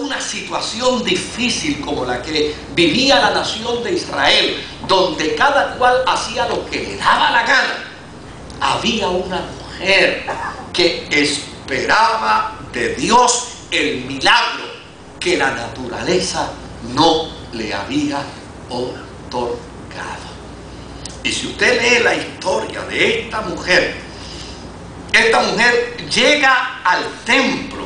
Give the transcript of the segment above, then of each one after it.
una situación difícil como la que vivía la nación de Israel, donde cada cual hacía lo que le daba la gana, había una mujer que esperaba de Dios el milagro que la naturaleza no le había otorgado. Y si usted lee la historia de esta mujer llega al templo,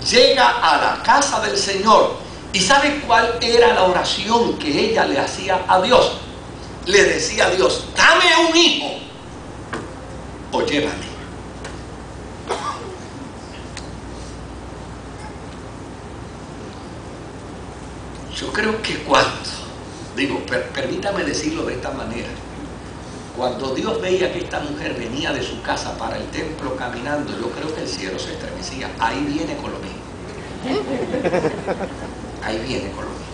llega a la casa del Señor, y ¿sabe cuál era la oración que ella le hacía a Dios? Le decía a Dios: dame un hijo o llévame. Yo creo que permítame decirlo de esta manera, cuando Dios veía que esta mujer venía de su casa para el templo caminando, yo creo que el cielo se estremecía. Ahí viene con lo mismo. Ahí viene con lo mismo.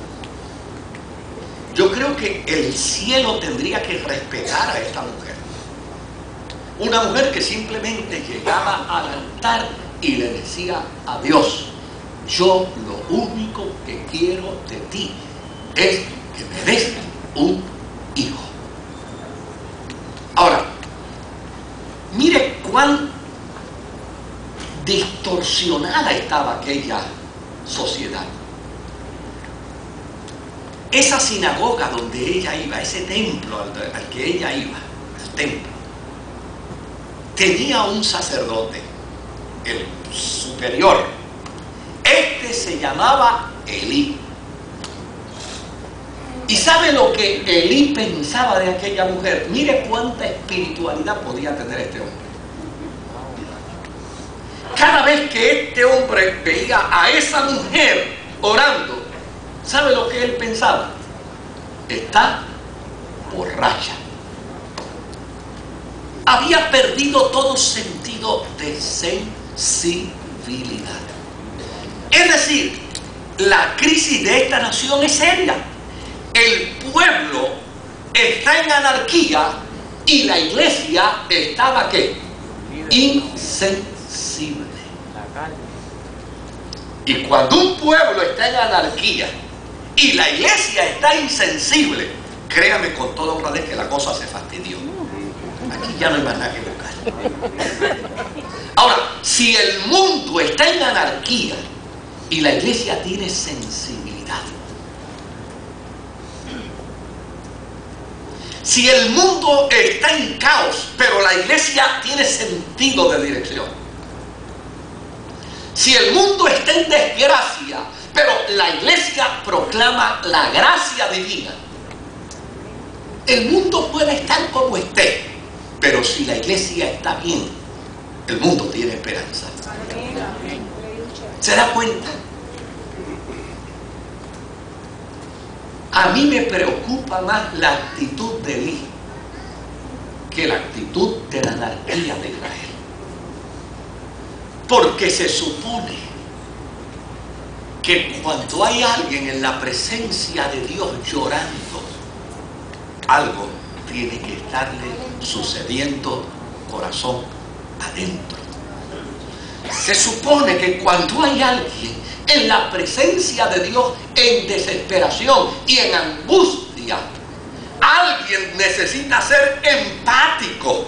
Yo creo que el cielo tendría que respetar a esta mujer. Una mujer que simplemente llegaba al altar y le decía a Dios: yo lo único que quiero de ti es que me des un hijo. Ahora, mire cuán distorsionada estaba aquella sociedad. Esa sinagoga donde ella iba, ese templo al que ella iba, el templo, tenía un sacerdote, el superior. Este se llamaba Elí. ¿Y sabe lo que Elí pensaba de aquella mujer? Mire cuánta espiritualidad podía tener este hombre. Cada vez que este hombre veía a esa mujer orando, ¿sabe lo que él pensaba? Está borracha. Había perdido todo sentido de sensibilidad. Es decir, la crisis de esta nación es seria. El pueblo está en anarquía y la iglesia estaba ¿qué? Insensible. Y cuando un pueblo está en anarquía y la iglesia está insensible, créame con toda honradez que la cosa se fastidió. Aquí ya no hay más nada que buscar. Ahora, si el mundo está en anarquía y la iglesia tiene sensibilidad, si el mundo está en caos pero la iglesia tiene sentido de dirección, si el mundo está en desgracia pero la iglesia proclama la gracia divina, el mundo puede estar como esté, pero si la iglesia está bien, el mundo tiene esperanza. ¿Se da cuenta? A mí me preocupa más la actitud de Elí que la actitud de la anarquía de Israel. Porque se supone que cuando hay alguien en la presencia de Dios llorando, algo tiene que estarle sucediendo corazón adentro. Se supone que cuando hay alguien en la presencia de Dios en desesperación y en angustia, alguien necesita ser empático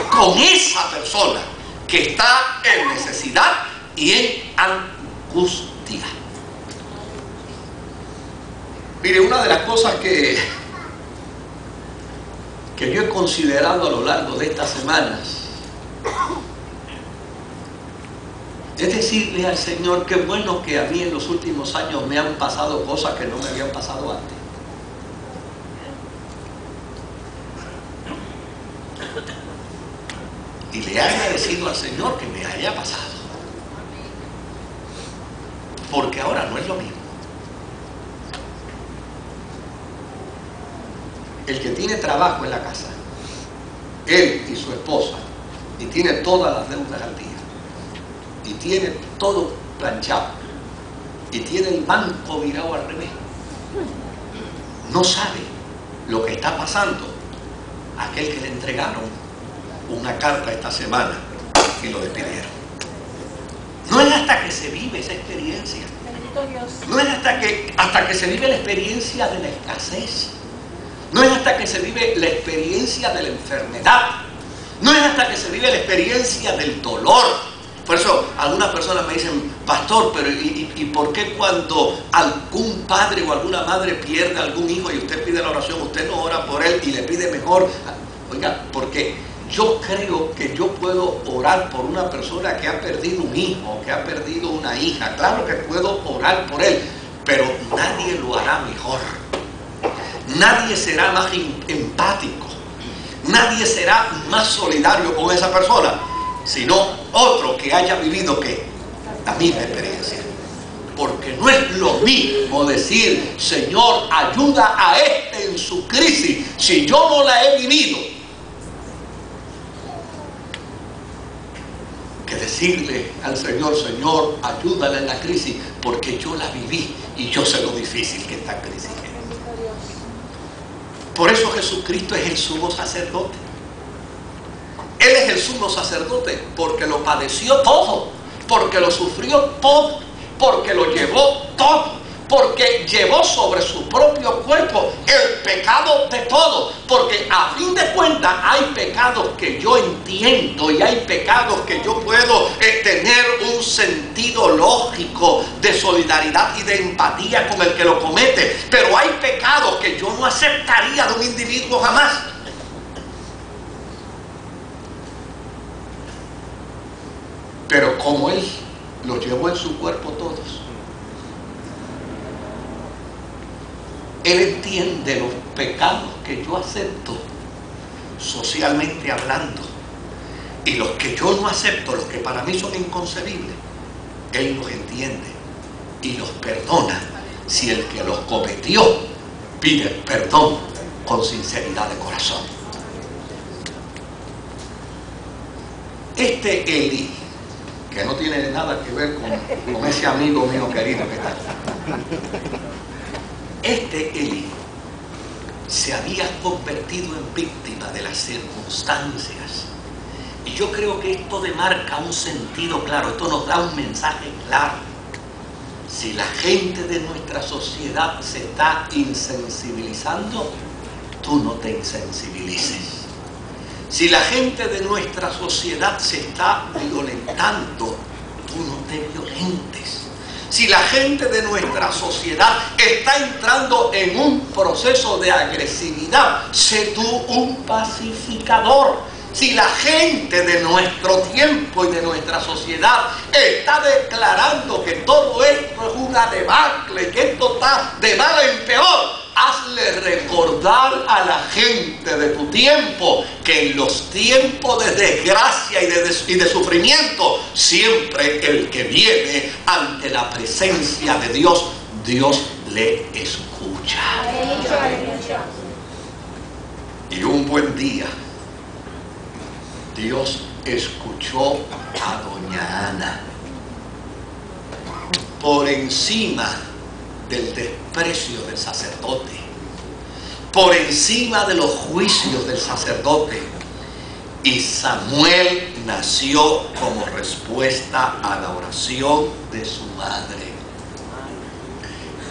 con esa persona que está en necesidad y en angustia. Mire, una de las cosas que yo he considerado a lo largo de estas semanas es decirle al Señor: qué bueno que a mí en los últimos años me han pasado cosas que no me habían pasado antes. Y le he agradecido al Señor que me haya pasado, porque ahora no es lo mismo. El que tiene trabajo en la casa, él y su esposa, y tiene todas las deudas al día, y tiene todo planchado, y tiene el banco virado al revés, no sabe lo que está pasando aquel que le entregaron una carta esta semana y lo despidieron. No es hasta que se vive esa experiencia. No es hasta que se vive la experiencia de la escasez. No es hasta que se vive la experiencia de la enfermedad. No es hasta que se vive la experiencia del dolor. Por eso algunas personas me dicen, pastor, pero ¿y por qué cuando algún padre o alguna madre pierde a algún hijo y usted pide la oración, usted no ora por él y le pide mejor? Oiga, porque yo creo que yo puedo orar por una persona que ha perdido un hijo, que ha perdido una hija. Claro que puedo orar por él, pero nadie lo hará mejor. Nadie será más empático. Nadie será más solidario con esa persona, sino otro que haya vivido la misma experiencia. Porque no es lo mismo decir, Señor, ayuda a este en su crisis, si yo no la he vivido, que decirle al Señor, Señor, ayúdale en la crisis, porque yo la viví y yo sé lo difícil que esta crisis es. Por eso Jesucristo es el sumo sacerdote. Él es el sumo sacerdote porque lo padeció todo, porque lo sufrió todo, porque lo llevó todo, porque llevó sobre su propio cuerpo el pecado de todo. Porque a fin de cuentas hay pecados que yo entiendo y hay pecados que yo puedo tener un sentido lógico de solidaridad y de empatía con el que lo comete. Pero hay pecados que yo no aceptaría de un individuo jamás. Pero como Él los llevó en su cuerpo todos, Él entiende los pecados que yo acepto socialmente hablando y los que yo no acepto, los que para mí son inconcebibles. Él los entiende y los perdona si el que los cometió pide perdón con sinceridad de corazón. Este Elí, que no tiene nada que ver con ese amigo mío querido que está aquí. Este Elí se había convertido en víctima de las circunstancias. Y yo creo que esto demarca un sentido claro, esto nos da un mensaje claro. Si la gente de nuestra sociedad se está insensibilizando, tú no te insensibilices. Si la gente de nuestra sociedad se está violentando, tú no te violentes. Si la gente de nuestra sociedad está entrando en un proceso de agresividad, sé tú un pacificador. Si la gente de nuestro tiempo y de nuestra sociedad está declarando que todo esto es una debacle, que esto está de mal en peor, hazle recordar a la gente de tu tiempo que en los tiempos de desgracia y de sufrimiento, siempre el que viene ante la presencia de Dios, Dios le escucha. Y un buen día, Dios escuchó a doña Ana por encima del desprecio del sacerdote, por encima de los juicios del sacerdote. Y Samuel nació como respuesta a la oración de su madre.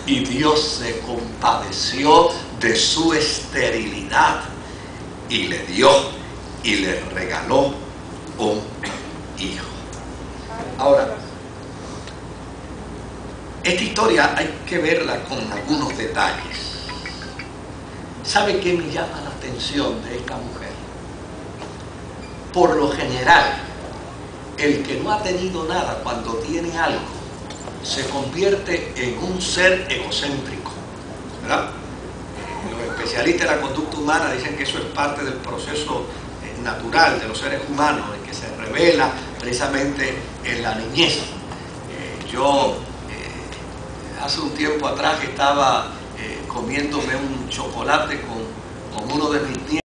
Y Dios se compadeció de su esterilidad y le dio y le regaló un hijo. Ahora, esta historia hay que verla con algunos detalles. ¿Sabe qué me llama la atención de esta mujer? Por lo general, el que no ha tenido nada cuando tiene algo, se convierte en un ser egocéntrico, ¿verdad? Los especialistas de la conducta humana dicen que eso es parte del proceso natural de los seres humanos, el que se revela precisamente en la niñez. Yo hace un tiempo atrás estaba comiéndome un chocolate con uno de mis nietos.